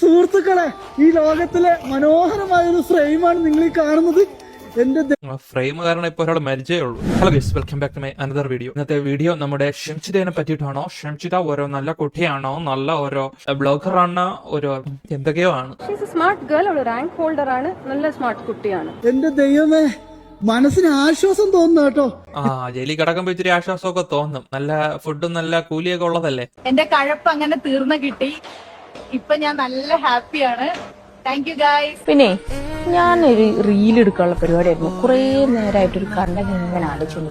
സുഹൃത്തുക്കളെ, ഈ ലോകത്തിലെ മനോഹരമായ ഒരു ഫ്രെയിമാണ് നിങ്ങൾ ഈ കാണുന്നത്. ഫ്രെയിം കാരണം ഇപ്പൊ ഒരാൾ മരിച്ചേ ഉള്ളൂ. Hello guys, welcome back to my another video. ഇന്നത്തെ വീഡിയോ നമ്മുടെ ഷംഷിതയെ പറ്റിയിട്ടാണോ? ഷംഷിത ഓരോ നല്ല കുട്ടിയാണോ, നല്ല ഓരോ ബ്ലോഗറാണ്, ഓരോ എന്തൊക്കെയോ ആണ്. സ്മാർട്ട് ഗേൾ, അവള് റാങ്ക് ഹോൾഡർ ആണ്, നല്ല സ്മാർട്ട് കുട്ടിയാണ്. എന്റെ ദൈവമേ, മനസ്സിന് ആശ്വാസം തോന്നുന്നു കേട്ടോ. ജയിലിൽ കിടക്കുമ്പോ ഇച്ചിരി ആശ്വാസമൊക്കെ തോന്നും. നല്ല ഫുഡും നല്ല കൂലിയൊക്കെ ഉള്ളതല്ലേ. എന്റെ കഴപ്പ് അങ്ങനെ തീർന്നു കിട്ടി. ഇപ്പൊ ഞാൻ നല്ല ഹാപ്പിയാണ്. Thank you guys. പിന്നെ ഞാനൊരു റീൽ എടുക്കാനുള്ള പരിപാടിയായിരുന്നു. കുറെ നേരമായിട്ടൊരു കണ്ടന്റ് ഇങ്ങനെ ആലോചിച്ചു.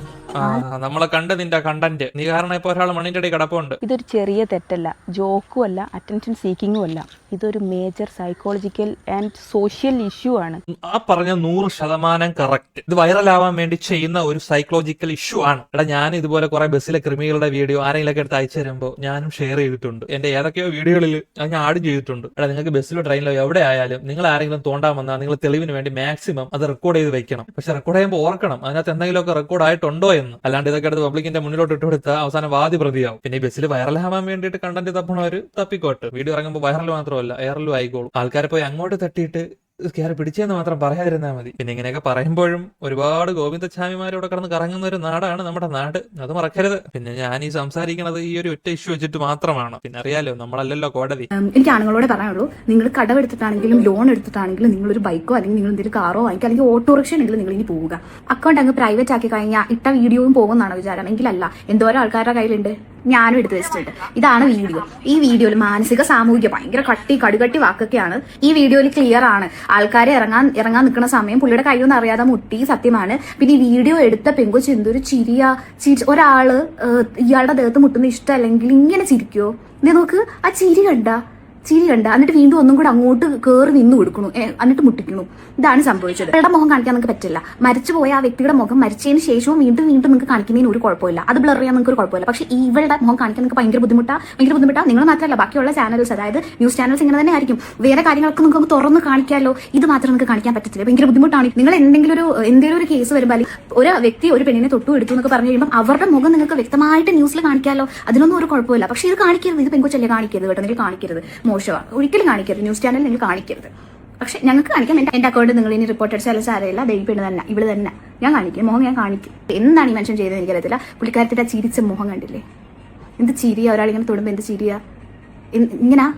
നമ്മളെ കണ്ട് നിന്റെ കണ്ടന്റ് നീ കാരണം ഇപ്പൊ ഒരാൾ മണ്ണിന്റെ അടി കിടപ്പുണ്ട്. ഇതൊരു ചെറിയ തെറ്റല്ല, ജോക്കും അല്ല, അറ്റൻഷൻ സീക്കിങ്ങും അല്ല. ഇതൊരു major psychological and social issue ആണ്. ആ പറഞ്ഞ 100% കറക്റ്റ്. ഇത് വൈറലാവാൻ വേണ്ടി ചെയ്യുന്ന ഒരു സൈക്കോളജിക്കൽ ഇഷ്യൂ ആണ്. എടാ, ഞാൻ ഇതുപോലെ കുറെ ബസ്സിലെ ക്രിമികളുടെ വീഡിയോ ആരെങ്കിലൊക്കെ എടുത്ത് അയച്ചു തരുമ്പോൾ ഞാനും ഷെയർ ചെയ്തിട്ടുണ്ട്. എന്റെ ഏതൊക്കെയോ വീഡിയോകളിൽ ഞാൻ ആഡ് ചെയ്തിട്ടുണ്ട്. എടാ, നിങ്ങൾക്ക് ബസ്സിലോ ട്രെയിനിലോ എവിടെ ആയാലും നിങ്ങൾ ആരെങ്കിലും തോണ്ടാൻ വന്നാൽ നിങ്ങൾ തെളിവിന് വേണ്ടി മാക്സിമം അത് റെക്കോർഡ് ചെയ്ത് വെക്കണം. പക്ഷെ റെക്കോർഡ് ചെയ്യുമ്പോൾ ഓർക്കണം അതിനകത്ത് എന്തെങ്കിലുമൊക്കെ റെക്കോർഡ് ആയിട്ടുണ്ടോ എന്ന്. അല്ലാണ്ട് ഇതൊക്കെ എടുത്ത് പബ്ലിക്കിന്റെ മുന്നിലോട്ട് ഇട്ട് കൊടുത്താൽ അവസാനം വാദി പ്രതിയാവും. പിന്നെ ഈ ബസ്സിൽ വൈറലാവാൻ വേണ്ടിയിട്ട് കണ്ടന്റ് തപ്പണവര് തപ്പിക്കോട്ട്. വീഡിയോ ഇറങ്ങുമ്പോൾ വൈറൽ മാത്രമല്ല എയറിലും ആയിക്കോളും. ആൾക്കാരെ പോയി അങ്ങോട്ട് തട്ടിയിട്ട് കയറി പിടിച്ചെന്ന് മാത്രം പറയാതിരുന്നാൽ മതി. പിന്നെ ഇങ്ങനെയൊക്കെ പറയുമ്പോഴും ഒരുപാട് ഗോവിന്ദസ്വാമിമാരോടെ കിടന്ന് കറങ്ങുന്ന ഒരു നാടാണ് നമ്മുടെ നാട്, അത് മറക്കരുത്. പിന്നെ ഞാൻ ഈ സംസാരിക്കുന്നത് ഈ ഒരു ഒറ്റ ഇഷ്യൂ വെച്ചിട്ട് മാത്രമാണ്. പിന്നെ അറിയാലോ, നമ്മളല്ലല്ലോ കോടതി. എനിക്ക് ആണുങ്ങളോട് പറയാനുള്ളൂ, നിങ്ങൾ കടമെടുത്തിട്ടാണെങ്കിലും ലോൺ എടുത്തിട്ടാണെങ്കിലും നിങ്ങൾ ഒരു ബൈക്കോ അല്ലെങ്കിൽ നിങ്ങൾ എന്തെങ്കിലും കാറോ വാങ്ങിക്കുക, അല്ലെങ്കിൽ ഓട്ടോറിക്ഷ ഉണ്ടെങ്കിലും നിങ്ങൾ ഇനി പോവുക. അക്കൗണ്ട് അങ്ങ് പ്രൈവറ്റ് ആക്കി കഴിഞ്ഞാൽ ഇട്ട വീഡിയോയും പോകുന്നതാണോ വിചാരം? എങ്കിലല്ല. എന്തോരം ആൾക്കാരുടെ കയ്യിലുണ്ട്, ഞാനും എടുത്ത് വെച്ചിട്ടുണ്ട്. ഇതാണ് വീഡിയോ. ഈ വീഡിയോയിൽ മാനസിക സാമൂഹിക ഭയങ്കര കടുകട്ടി വാക്കൊക്കെയാണ്. ഈ വീഡിയോയിൽ ക്ലിയർ ആണ്. ആൾക്കാരെ ഇറങ്ങാൻ നിൽക്കുന്ന സമയം പുള്ളിയുടെ കൈയൊന്നും അറിയാതെ മുട്ടി, സത്യമാണ്. പിന്നെ ഈ വീഡിയോ എടുത്ത പെങ്കൊച്ച് എന്തൊരു ഒരാള് ഇയാളുടെ ദേഹത്ത് മുട്ടുന്ന ഇഷ്ടമല്ലെങ്കിൽ ഇങ്ങനെ ചിരിക്കോ? നോക്ക്, ആ ചിരി കണ്ട എന്നിട്ട് വീണ്ടും ഒന്നും കൂടെ അങ്ങോട്ട് കയറി നിന്ന് കൊടുക്കണു, എന്നിട്ട് മുട്ടിക്കണു. ഇതാണ് സംഭവിച്ചത്. ഇവളുടെ മുഖം കാണിക്കാൻ നിങ്ങൾക്ക് പറ്റില്ല. മരിച്ചുപോയ ആ വ്യക്തിയുടെ മുഖം മരിച്ചതിന് ശേഷവും വീണ്ടും നിങ്ങൾക്ക് കാണിക്കുന്നതിന് ഒരു കുഴപ്പമില്ല. അത് ബ്ലർ ചെയ്യാൻ നിങ്ങൾക്ക് ഒരു കുഴപ്പമില്ല. പക്ഷേ ഇവളുടെ മുഖം കാണിക്കാൻ നിങ്ങൾക്ക് ഭയങ്കര ബുദ്ധിമുട്ടാ. നിങ്ങൾ മാത്രമല്ല, ബാക്കിയുള്ള ചാനൽസ്, അതായത് ന്യൂസ് ചാനൽസ് ഇങ്ങനെ തന്നെ ആയിരിക്കും. വേറെ കാര്യങ്ങളൊക്കെ നിങ്ങൾക്ക് തുറന്ന് കാണിക്കാമല്ലോ. ഇത് മാത്രം നിങ്ങൾക്ക് കാണിക്കാൻ പറ്റത്തില്ല. ഭയങ്കര ബുദ്ധിമുട്ടാണ്. നിങ്ങൾ എന്തെങ്കിലും ഒരു കേസ് വരുമ്പോൾ, അല്ലെങ്കിൽ ഒരു വ്യക്തി ഒരു പെണ്ണിനെ തൊട്ടു എടുത്തു എന്നൊക്കെ പറഞ്ഞു കഴിയുമ്പോൾ അവരുടെ മുഖം നിങ്ങൾക്ക് വ്യക്തമായിട്ട് ന്യൂസിൽ കാണിക്കാമല്ലോ. അതിനൊന്നും ഒരു കുഴപ്പമില്ല. പക്ഷേ ഇത് കാണിക്കരുത്. ഇത് പെങ്കൊച്ചല്ലേ കാണിക്കരുത് കേട്ടോ. നിങ്ങൾ കാണിക്കരുത്, മോശമാണ്. ഒരിക്കലും കാണിക്കരുത്. ന്യൂസ് ചാനൽ നിങ്ങൾ കാണിക്കരുത്. പക്ഷെ ഞങ്ങൾക്ക് കാണിക്കാം. എന്റെ അക്കൗണ്ട് നിങ്ങൾ ഇനി റിപ്പോർട്ട് അടിച്ചാലും സാരമില്ല. ദൈവപ്പെട്ട് തന്നെ ഇവള് തന്നെ ഞാൻ കാണിക്കും. മുഖം ഞാൻ കാണിക്കും. എന്താണ് ഈ മനുഷ്യൻ ചെയ്തത് എനിക്കറിയത്തില്ല. പുള്ളിക്കാരത്തിന്റെ ചിരിച്ച മുഖം കണ്ടില്ലേ? എന്ത് ചിരിയാ! ഒരാളിങ്ങനെ തൊടുമ്പോ എന്ത് ചിരിയാ! ഇങ്ങനെ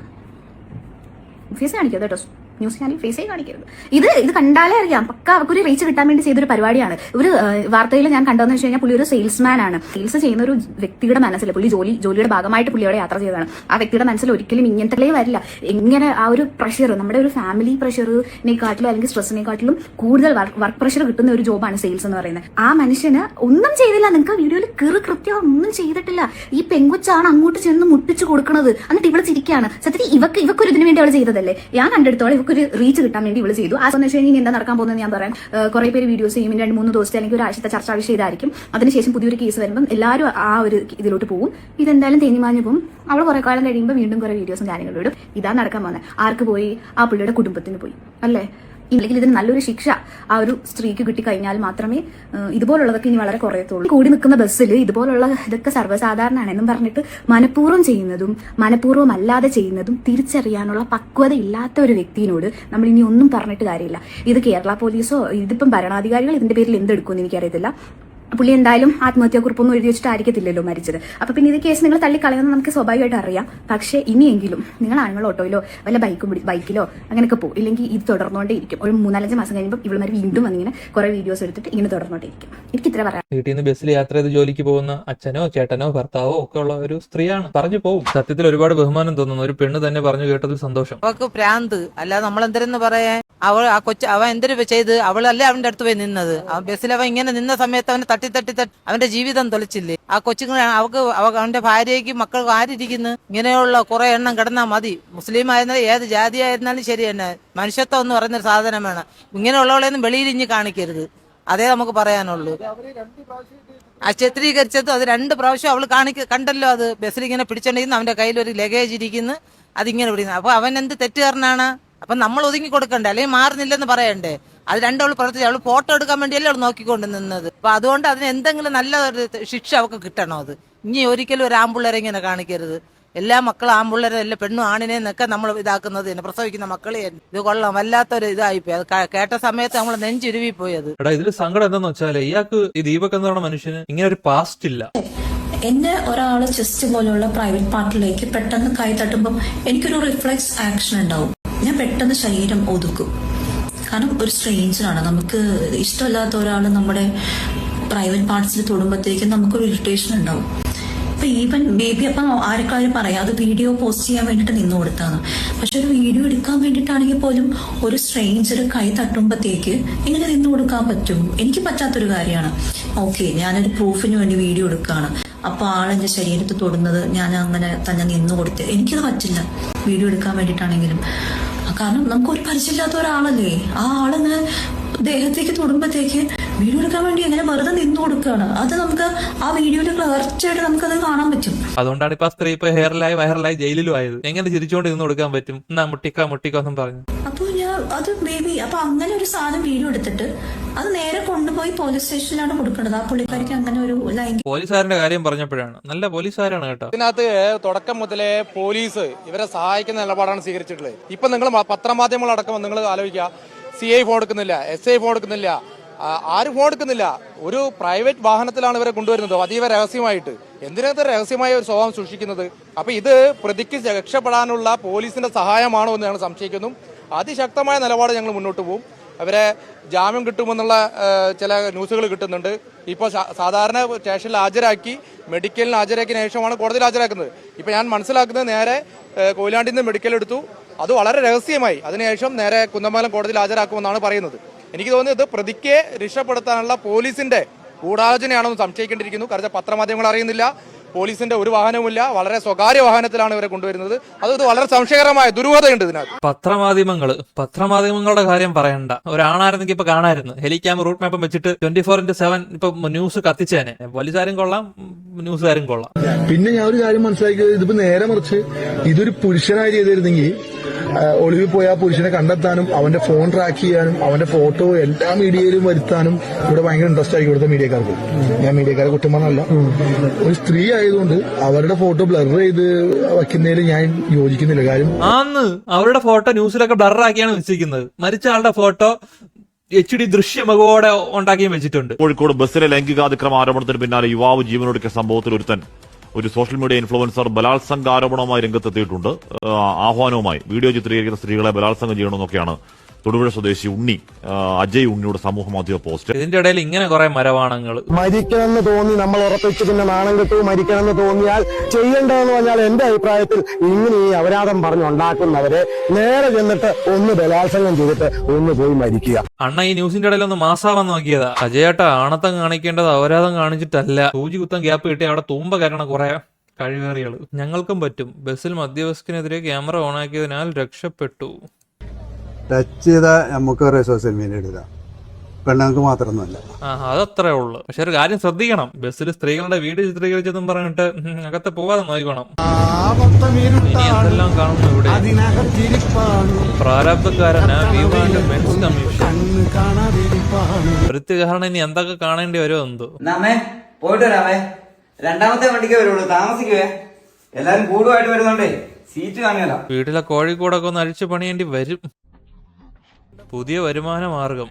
ഫേസ് കാണിക്കരുത് കേട്ടോ. ന്യൂസ് ചാനൽ ഫേസേ കാണിക്കരുത്. ഇത് കണ്ടാലേ അറിയാം പക്ക അവർക്കൊരു റീച്ച് കിട്ടാൻ വേണ്ടി ചെയ്തൊരു പരിപാടിയാണ്. ഒരു വാർത്തയിൽ ഞാൻ കണ്ടതെന്ന് വെച്ച് കഴിഞ്ഞാൽ പുള്ളി ഒരു സെയിൽസ്മാൻ ആണ്. സെയിൽസ് ചെയ്യുന്ന ഒരു വ്യക്തിയുടെ മനസ്സിൽ, പുള്ളി ജോലിയുടെ ഭാഗമായിട്ട് പുള്ളിയോടെ യാത്ര ചെയ്തതാണ്. ആ വ്യക്തിയുടെ മനസ്സിൽ ഒരിക്കലും ഇങ്ങനത്തെ വരില്ല. എങ്ങനെ ആ ഒരു പ്രഷർ, നമ്മുടെ ഒരു ഫാമിലി പ്രഷറിനെക്കാട്ടിലും അല്ലെങ്കിൽ സ്ട്രെസ്സിനെക്കാട്ടിലും കൂടുതൽ വർക്ക് പ്രഷർ കിട്ടുന്ന ഒരു ജോബാണ് സെയിൽസ് എന്ന് പറയുന്നത്. ആ മനുഷ്യന് ഒന്നും ചെയ്തില്ല. നിങ്ങൾക്ക് ആ വീഡിയോയിൽ കൃത്യം ഒന്നും ചെയ്തിട്ടില്ല. ഈ പെങ്കൊച്ചാണ് അങ്ങോട്ട് ചെന്ന് മുട്ടിച്ചു കൊടുക്കുന്നത്. എന്നിട്ട് ഇവള് ചിരിക്കുകയാണ്. സത്യത്തിൽ ഇവക്കൊരു ഇതിനു വേണ്ടി അവൾ ചെയ്തതല്ലേ. ഞാൻ കണ്ടെടുത്തോളം ഒരു റീച്ച് കിട്ടാൻ വേണ്ടി ഇവള് ചെയ്തു. ആ സമയം ഇനി എന്താ നടക്കാൻ പോകുന്നത് ഞാൻ പറയാം. കുറെ പേര് വീഡിയോസ് ചെയ്യും, 2-3 ദിവസത്തെ അല്ലെങ്കിൽ ഒരാഴ്ചത്തെ ചർച്ചാ വിഷയം ഇതായിരിക്കും. അതിനുശേഷം പുതിയൊരു കേസ് വരുമ്പോൾ എല്ലാവരും ആ ഒരു ഇതിലോട്ട് പോകും. ഇതെന്തായാലും തേഞ്ഞുമാഞ്ഞു പോകും. അവൾ കുറെ കാലം കഴിയുമ്പോൾ വീണ്ടും കുറെ വീഡിയോസും കാര്യങ്ങളും ഇടും. ഇതാണ് നടക്കാൻ പോകുന്നത്. ആർക്ക് പോയി? ആ പുള്ളിയുടെ കുടുംബത്തിന് പോയി, അല്ലേ? ഇല്ലെങ്കിൽ ഇതിന് നല്ലൊരു ശിക്ഷ ആ ഒരു സ്ത്രീക്ക് കിട്ടിക്കഴിഞ്ഞാൽ മാത്രമേ ഇതുപോലുള്ളതൊക്കെ ഇനി വളരെ കുറയത്തുള്ളൂ. കൂടി നിൽക്കുന്ന ബസ്സിൽ ഇതുപോലുള്ള ഇതൊക്കെ സർവ്വസാധാരണമാണ് എന്നും പറഞ്ഞിട്ട് മനഃപൂർവ്വം ചെയ്യുന്നതും മനഃപൂർവ്വം അല്ലാതെ ചെയ്യുന്നതും തിരിച്ചറിയാനുള്ള പക്വത ഇല്ലാത്ത ഒരു വ്യക്തിയോട് നമ്മൾ ഇനി ഒന്നും പറഞ്ഞിട്ട് കാര്യമില്ല. ഇത് കേരള പോലീസോ ഇതിപ്പം ഭരണാധികാരികൾ ഇതിന്റെ പേരിൽ എന്തെടുക്കുമെന്ന് എനിക്കറിയത്തില്ല. പുള്ളി എന്തായാലും ആത്മഹത്യാക്കുറിപ്പൊന്നും എഴുതി വെച്ചിട്ടായിരിക്കത്തില്ലല്ലോ മരിച്ചത്. അപ്പൊ പിന്നെ ഇത് കേസ് നിങ്ങൾ തള്ളിക്കളയുന്നത് നമുക്ക് സ്വാഭാവികമായിട്ട് അറിയാം. പക്ഷേ ഇനിയെങ്കിലും നിങ്ങൾ ആണുങ്ങൾ ഓട്ടോയിലോ വല്ല ബൈക്കിലോ അങ്ങനെയൊക്കെ പോകും. ഇല്ലെങ്കിൽ ഇത് തുടർന്നുകൊണ്ടേ ഇരിക്കും. ഒരു 3-4 മാസം കഴിയുമ്പോൾ ഇവളുമാർ വീണ്ടും വന്നിങ്ങനെ കുറെ വീഡിയോസ് എടുത്തിട്ട് ഇങ്ങനെ തുടർന്നുകൊണ്ടേ ഇരിക്കും. എനിക്ക് ഇത്ര പറയാം. വീട്ടിൽ നിന്ന് ബസ്സിൽ യാത്ര ചെയ്ത് ജോലിക്ക് പോകുന്ന അച്ഛനോ ചേട്ടനോ ഭർത്താവോ ഒക്കെ ഉള്ള ഒരു സ്ത്രീയാണ്. പറഞ്ഞു പോകും. സത്യത്തിൽ ഒരുപാട് ബഹുമാനം തോന്നുന്നു. ഒരു പെണ്ണ് തന്നെ പറഞ്ഞു കേട്ടതിൽ സന്തോഷം. അവൾക്ക് പ്രാന്ത് അല്ലാതെ നമ്മളെന്തരെന്ന് പറയാൻ. അവൻ എന്തൊരു ചെയ്ത് അവളല്ലേ അവന്റെ അടുത്ത് പോയി നിന്നത്. ബസ്സിൽ അവൻ ഇങ്ങനെ നിന്ന സമയത്ത് അവനെ തട്ടി അവന്റെ ജീവിതം തൊളിച്ചില്ലേ. ആ കൊച്ചുങ്ങൾ അവന്റെ ഭാര്യയ്ക്ക് മക്കൾക്ക് ആരിയ്ക്കുന്നു. ഇങ്ങനെയുള്ള കുറെ എണ്ണം കിടന്നാ മതി. മുസ്ലിം ആയിരുന്നാലും ഏത് ജാതി ആയിരുന്നാലും ശരി തന്നെ. മനുഷ്യത്വം എന്ന് പറയുന്നൊരു സാധനം വേണം. ഇങ്ങനെയുള്ളവളെയൊന്നും വെളിയിലിഞ്ഞ് കാണിക്കരുത്. അതേ നമുക്ക് പറയാനുള്ളൂ. ആ ചിത്രീകരിച്ചതും അത് 2 പ്രാവശ്യം അവള് കണ്ടല്ലോ. അത് ബസ്സിൽ ഇങ്ങനെ പിടിച്ചോണ്ടിരിക്കുന്നു. അവന്റെ കയ്യിൽ ഒരു ലഗേജ് ഇരിക്കുന്നു. അതിങ്ങനെ പിടിക്കുന്നു. അപ്പൊ അവൻ എന്ത് തെറ്റുകാരനാണ്? അപ്പൊ നമ്മൾ ഒതുങ്ങി കൊടുക്കണ്ടേ, അല്ലെങ്കിൽ മാറുന്നില്ലെന്ന് പറയണ്ടേ? അത് രണ്ടവള് പ്രവർത്തിച്ചു. അവള് ഫോട്ടോ എടുക്കാൻ വേണ്ടിയല്ലേ അവൾ നോക്കിക്കൊണ്ട് നിന്നത്. അപ്പൊ അതുകൊണ്ട് അതിന് എന്തെങ്കിലും നല്ല ഒരു ശിക്ഷ അവൾക്ക് കിട്ടണോ? അത് ഇനി ഒരിക്കലും ഒരു ആമ്പിള്ളേരെ ഇങ്ങനെ കാണിക്കരുത്. എല്ലാ മക്കളും ആൺപിള്ളേരും എല്ലാ പെണ്ണും ആണിനെന്നൊക്കെ നമ്മൾ ഇതാക്കുന്നത് തന്നെ, പ്രസവിക്കുന്ന മക്കളെ ഇത് കൊള്ളാം, വല്ലാത്തൊരു ഇതായിപ്പോയി. അത് കേട്ട സമയത്ത് നമ്മൾ നെഞ്ചുരുവി പോയത്. എടാ ഇതിൽ സങ്കടം എന്താന്ന് വെച്ചാല് ഇയാൾക്ക് ഈ ദീപക് എന്ന് പറയുന്ന മനുഷ്യന് ഇങ്ങനെ ഒരു പാസ്റ്റ് ഇല്ല. എന്നെ ഒരാള് ചെസ്റ്റ് പോലെയുള്ള പ്രൈവറ്റ് പാർട്ടിലേക്ക് പെട്ടെന്ന് കൈ തട്ടുമ്പോൾ എനിക്കൊരു റിഫ്ലെക്സ് ആക്ഷൻ ഉണ്ടാവും. ഞാൻ പെട്ടെന്ന് ശരീരം ഒതുക്കും. കാരണം ഒരു സ്ട്രേഞ്ചറാണ്, നമുക്ക് ഇഷ്ടമല്ലാത്ത ഒരാൾ നമ്മുടെ പ്രൈവറ്റ് പാർട്സിൽ തൊടുമ്പോഴത്തേക്കും നമുക്കൊരു ഇറിറ്റേഷൻ ഉണ്ടാവും. ഇപ്പൊ ഈവൻ മേ ബി അപ്പം ആരെക്കാരും പറയാം അത് വീഡിയോ പോസ്റ്റ് ചെയ്യാൻ വേണ്ടിയിട്ട് നിന്ന് കൊടുത്താണ്. പക്ഷെ ഒരു വീഡിയോ എടുക്കാൻ വേണ്ടിയിട്ടാണെങ്കിൽ പോലും ഒരു സ്ട്രേഞ്ചർ കൈ തട്ടുമ്പോഴത്തേക്ക് ഇങ്ങനെ നിന്ന് കൊടുക്കാൻ പറ്റും? എനിക്ക് പറ്റാത്തൊരു കാര്യമാണ്. ഓക്കെ, ഞാനൊരു പ്രൂഫിന് വേണ്ടി വീഡിയോ എടുക്കുകയാണ്, അപ്പൊ ആളെന്റെ ശരീരത്ത് തൊടുന്നത് ഞാൻ അങ്ങനെ തന്നെ നിന്ന് കൊടുത്ത് എനിക്കത് പറ്റില്ല വീഡിയോ എടുക്കാൻ വേണ്ടിയിട്ടാണെങ്കിലും. കാരണം നമുക്കൊരു പരിചയമില്ലാത്ത ഒരാളല്ലേ, ആ ആളിങ്ങനെ ദേഹത്തേക്ക് തൊടുമ്പോഴത്തേക്ക് വീഡിയോ എടുക്കാൻ വേണ്ടി എങ്ങനെ വെറുതെ നിന്ന് കൊടുക്കുകയാണ്. അത് നമുക്ക് ആ വീഡിയോയിൽ ക്ലിയർച്ചായിട്ട് നമുക്കത് കാണാൻ പറ്റും. അതുകൊണ്ടാണ് ഇപ്പൊ സ്ത്രീ ഇപ്പൊ ഹെയറിലായി വൈറലായി ജയിലിലും ആയത്. എങ്ങനെ ചിരിച്ചുകൊണ്ട് നിന്ന് കൊടുക്കാൻ പറ്റും? എന്നാ മുട്ടിക്കാന്നും പറഞ്ഞു. അപ്പൊ ഞാൻ അത് ബേബി അപ്പൊ അങ്ങനെ ഒരു സാധനം വീഡിയോ എടുത്തിട്ട് അത് നേരെ കൊണ്ടുപോയി പോലീസ് സ്റ്റേഷനിലാണ് കൊടുക്കേണ്ടത്. ആ പുള്ളിക്കാരിക്ക് അങ്ങനെ ഒരു ലൈംഗിക പോലീസുകാരന്റെ കാര്യം പറഞ്ഞപ്പോഴാണ്, നല്ല പോലീസുകാരാണ് കേട്ടോ. ഇതിനകത്ത് തുടക്കം മുതലേ പോലീസ് ഇവരെ സഹായിക്കുന്ന നിലപാടാണ് സ്വീകരിച്ചിട്ടുള്ളത്. ഇപ്പൊ നിങ്ങൾ പത്രമാധ്യമങ്ങളടക്കം നിങ്ങൾ ആലോചിക്കുക, CI ഫോൺ എടുക്കുന്നില്ല, SI ഫോൺ എടുക്കുന്നില്ല, ആരും ഫോൺ എടുക്കുന്നില്ല. ഒരു പ്രൈവറ്റ് വാഹനത്തിലാണ് ഇവരെ കൊണ്ടുവരുന്നത്, അതീവ രഹസ്യമായിട്ട്. എന്തിനകത്ത് രഹസ്യമായ ഒരു സ്വഭാവം സൂക്ഷിക്കുന്നത്? അപ്പൊ ഇത് പ്രതിക്ക് രക്ഷപ്പെടാനുള്ള പോലീസിന്റെ സഹായമാണോ എന്ന് ഞങ്ങൾ സംശയിക്കുന്നു. അതിശക്തമായ നിലപാട് ഞങ്ങൾ മുന്നോട്ട് പോകും. അവരെ ജാമ്യം കിട്ടുമെന്നുള്ള ചില ന്യൂസുകൾ കിട്ടുന്നുണ്ട്. ഇപ്പോൾ സാധാരണ സ്റ്റേഷനിൽ ഹാജരാക്കി മെഡിക്കലിന് ഹാജരാക്കിയ ശേഷമാണ് കോടതിയിൽ ഹാജരാക്കുന്നത്. ഇപ്പൊ ഞാൻ മനസ്സിലാക്കുന്നത് നേരെ കൊയിലാണ്ടിൽ നിന്ന് മെഡിക്കൽ എടുത്തു, അത് വളരെ രഹസ്യമായി. അതിനുശേഷം നേരെ കുന്നമംഗലം കോടതിയിൽ ഹാജരാക്കുമെന്നാണ് പറയുന്നത്. എനിക്ക് തോന്നുന്നത് ഇത് പ്രതിക്ക് രക്ഷപ്പെടുത്താനുള്ള പോലീസിന്റെ ഗൂഢാലോചനയാണെന്ന് സംശയിക്കേണ്ടിയിരിക്കുന്നു. കാരണം പത്രമാധ്യമങ്ങൾ അറിയുന്നില്ല, പോലീസിന്റെ ഒരു വാഹനവുമില്ല, വളരെ സ്വകാര്യ വാഹനത്തിലാണ് ഇവരെ കൊണ്ടുവരുന്നത്. അത് വളരെ സംശയകരമായ ദുരൂഹതയുണ്ട് ഇതിനകത്ത്. പത്രമാധ്യമങ്ങളുടെ കാര്യം പറയണ്ട. ഒരാണായിരുന്നെങ്കിൽ ഇപ്പൊ കാണായിരുന്നു, ഹെലിക്യാമറ റൂട്ട് മാപ്പും വെച്ചിട്ട് 24/7 ഇപ്പൊ ന്യൂസ് കത്തിച്ചേനെ. പോലീസുകാരും കൊള്ളാം, ന്യൂസുകാരും കൊള്ളാം. പിന്നെ ഞാൻ ഒരു കാര്യം മനസ്സിലാക്കിയത്, ഇതിപ്പോ നേരെ മറിച്ച് ഇതൊരു പുരുഷനായി ചെയ്തിരുന്നെങ്കിൽ ഒളിവിൽ പോയ ആ പുരുഷനെ കണ്ടെത്താനും അവന്റെ ഫോൺ ട്രാക്ക് ചെയ്യാനും അവന്റെ ഫോട്ടോ എല്ലാ മീഡിയയിലും വരുത്താനും ഇവിടെ ഭയങ്കര ഇൻട്രസ്റ്റ് ആയിരിക്കും ഇവിടുത്തെ മീഡിയക്കാർക്ക്. ഞാൻ മീഡിയക്കാരെ കുറ്റം പറഞ്ഞല്ല. ഒരു സ്ത്രീ ആയതുകൊണ്ട് അവരുടെ ഫോട്ടോ ബ്ലർ ചെയ്ത് വയ്ക്കുന്നതിൽ ഞാൻ യോജിക്കുന്നില്ല. കാര്യം അവരുടെ ഫോട്ടോ ന്യൂസിലൊക്കെ ബ്ലർ ആക്കിയാണ് വെച്ചിരിക്കുന്നത്. മരിച്ച ആളുടെ ഫോട്ടോ HD ദൃശ്യമകോടെ ഉണ്ടാക്കിയും വെച്ചിട്ടുണ്ട്. കോഴിക്കോട് ബസ്സിലെ ലൈംഗികാതിക്രമ ആരോപണത്തിന് പിന്നാലെ യുവാവ് ജീവനൊടുക്കിയ സംഭവത്തിൽ ഒരു സോഷ്യൽ മീഡിയ ഇൻഫ്ലുവൻസർ ബലാത്സംഗ ആരോപണവുമായി രംഗത്തെത്തിയിട്ടുണ്ട്. ആഹ്വാനവുമായി വീഡിയോ ചിത്രീകരിക്കുന്ന സ്ത്രീകളെ ബലാത്സംഗം ചെയ്യണമെന്നൊക്കെയാണ് തൊടുപുഴ സ്വദേശി അജയ് ഉണ്ണിയുടെ സമൂഹ മാധ്യമ പോസ്റ്റ്. ഇതിന്റെ ഇടയിൽ ഇങ്ങനെ കുറെ മരവാണങ്ങൾ. മരിക്കണമെന്ന് തോന്നി നമ്മൾ ഉറപ്പിച്ച് പിന്നെ നാണം കെട്ടു മരിക്കണമെന്ന് തോന്നിയാൽ ചെയ്യേണ്ടതെന്ന് പറഞ്ഞാൽ എന്റെ അഭിപ്രായത്തിൽ ഇങ്ങനെ ഈ അപരാധം പറഞ്ഞുണ്ടാക്കുന്നവരെ നേരെ ചെന്നിട്ട് ഒന്ന് ബലാത്സംഗം ചെയ്തിട്ട് ഒന്ന് പോയി മരിക്കുക. അണ്ണ ഈ ന്യൂസിന്റെ ഇടയിൽ ഒന്ന് മാസാവാൻ നോക്കിയതാ. അജയേട്ടാ, ആണത്തം കാണിക്കേണ്ടത് അപരാധം കാണിച്ചിട്ടല്ല. സൂചി കുത്തം ഗ്യാപ്പ് കിട്ടി അവിടെ തൂമ്പ കയറണ കുറെ കഴിവേറികള്. ഞങ്ങൾക്കും പറ്റും. ബസ്സിൽ മധ്യവയസ്കനെതിരെ ക്യാമറ ഓണാക്കിയതിനാൽ രക്ഷപ്പെട്ടു. ടച്ച് ചെയ്താൽ നമുക്ക് സോഷ്യൽ മീഡിയ ഇടാം, പെണ്ണുങ്ങൾക്ക് മാത്രമൊന്നുമല്ല. അതത്രേ ഉള്ളു. പക്ഷെ ഒരു കാര്യം ശ്രദ്ധിക്കണം, ബസ്സിൽ സ്ത്രീകളുടെ വീഡിയോ ചിത്രീകരിച്ചെന്നും പറഞ്ഞിട്ട് അകത്ത് പോവാതെ നോക്കണം. എന്തെല്ലാം കാണുന്നു ഇവിടെ. പ്രാരബ്ധക്കാരനാ മെൻസ് കമ്മീഷൻ. കാരണം ഇനി എന്തൊക്കെ കാണേണ്ടി വരുമോ എന്തോ. പോയിട്ട് വരാമേ, രണ്ടാമത്തെ വണ്ടിക്ക് വരുള്ളൂ, താമസിക്കുവേ. എല്ലാരും കൂടുമായിട്ട് വരുന്നുണ്ടേ, സീറ്റ് കാണില്ല. വീട്ടിലെ കോഴിക്കോടൊക്കെ ഒന്ന് അഴിച്ചു പണിയേണ്ടി വരും. പുതിയ വരുമാന മാർഗം.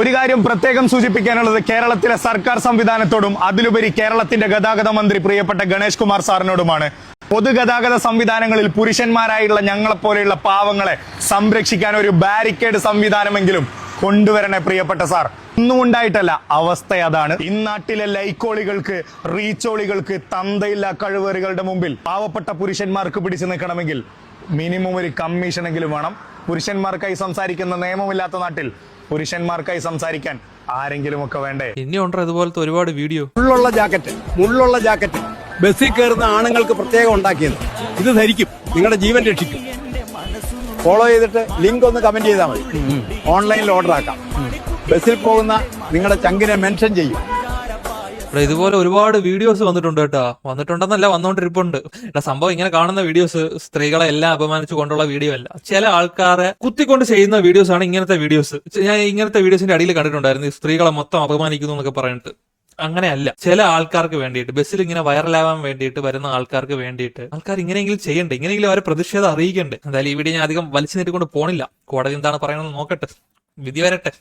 ഒരു കാര്യം പ്രത്യേകം സൂചിപ്പിക്കാനുള്ളത് കേരളത്തിലെ സർക്കാർ സംവിധാനത്തോടും അതിലുപരി കേരളത്തിന്റെ ഗതാഗത മന്ത്രി പ്രിയപ്പെട്ട ഗണേഷ് കുമാർ സാറിനോടുമാണ്. പൊതുഗതാഗത സംവിധാനങ്ങളിൽ പുരുഷന്മാരായുള്ള ഞങ്ങളെപ്പോലെയുള്ള പാവങ്ങളെ സംരക്ഷിക്കാൻ ഒരു ബാരിക്കേഡ് സംവിധാനമെങ്കിലും കൊണ്ടുവരണേ പ്രിയപ്പെട്ട സാർ. ഒന്നും ഉണ്ടായിട്ടല്ല, അവസ്ഥ അതാണ്. ഇന്നാട്ടിലെ ലൈക്കോളികൾക്ക്, റീച്ചോളികൾക്ക്, തന്തയില്ല കഴിവേറുകളുടെ മുമ്പിൽ പാവപ്പെട്ട പുരുഷന്മാർക്ക് പിടിച്ചു നിൽക്കണമെങ്കിൽ മിനിമം ഒരു കമ്മീഷനെങ്കിലും വേണം. പുരുഷന്മാർക്കായി സംസാരിക്കുന്ന നിയമമില്ലാത്ത നാട്ടിൽ പുരുഷന്മാർക്കായി സംസാരിക്കാൻ ആരെങ്കിലും ഒക്കെ വേണ്ടേ? ഇനിയുണ്ടോ ഇതുപോലത്തെ ഒരുപാട് വീഡിയോ. മുള്ളുള്ള ജാക്കറ്റ് ബസ്സിൽ കയറുന്ന ആണുങ്ങൾക്ക് പ്രത്യേകം ഉണ്ടാക്കിയത്. ഇത് ധരിക്കും, നിങ്ങളുടെ ജീവൻ രക്ഷിക്കും. ഫോളോ ചെയ്തിട്ട് ലിങ്ക് ഒന്ന് കമന്റ് ചെയ്താൽ മതി, ഓൺലൈനിൽ ഓർഡർ ആക്കാം. ബസ്സിൽ പോകുന്ന നിങ്ങളുടെ ചങ്കിനെ മെൻഷൻ ചെയ്യും. ഇതുപോലെ ഒരുപാട് വീഡിയോസ് വന്നിട്ടുണ്ട് കേട്ടോ. വന്നിട്ടുണ്ടെന്നല്ല, വന്നോണ്ടിരിപ്പുണ്ട്. സംഭവം ഇങ്ങനെ കാണുന്ന വീഡിയോസ് സ്ത്രീകളെ എല്ലാം അപമാനിച്ചു കൊണ്ടുള്ള വീഡിയോ അല്ല. ചില ആൾക്കാരെ കുത്തിക്കൊണ്ട് ചെയ്യുന്ന വീഡിയോസ് ആണ് ഇങ്ങനത്തെ വീഡിയോസ്. ഞാൻ ഇങ്ങനത്തെ വീഡിയോസിന്റെ അടിയിൽ കണ്ടിട്ടുണ്ടായിരുന്നു, സ്ത്രീകളെ മൊത്തം അപമാനിക്കുന്നു എന്നൊക്കെ പറഞ്ഞിട്ട്. അങ്ങനെയല്ല, ചില ആൾക്കാർക്ക് വേണ്ടിയിട്ട്, ബസ്സിൽ ഇങ്ങനെ വൈറലാവാൻ വേണ്ടിയിട്ട് വരുന്ന ആൾക്കാർക്ക് വേണ്ടിയിട്ട് ആൾക്കാർ ഇങ്ങനെയെങ്കിലും ചെയ്യണ്ടേ, ഇങ്ങനെയെങ്കിലും അവരെ പ്രതിഷേധം അറിയിക്കണ്ടേ. എന്തായാലും ഈ വീഡിയോ ഞാൻ അധികം വലിച്ചു നീട്ടിക്കൊണ്ട് പോണില്ല. കോടതി എന്താണ് പറയണമെന്ന് നോക്കട്ടെ, വിധി വരട്ടെ.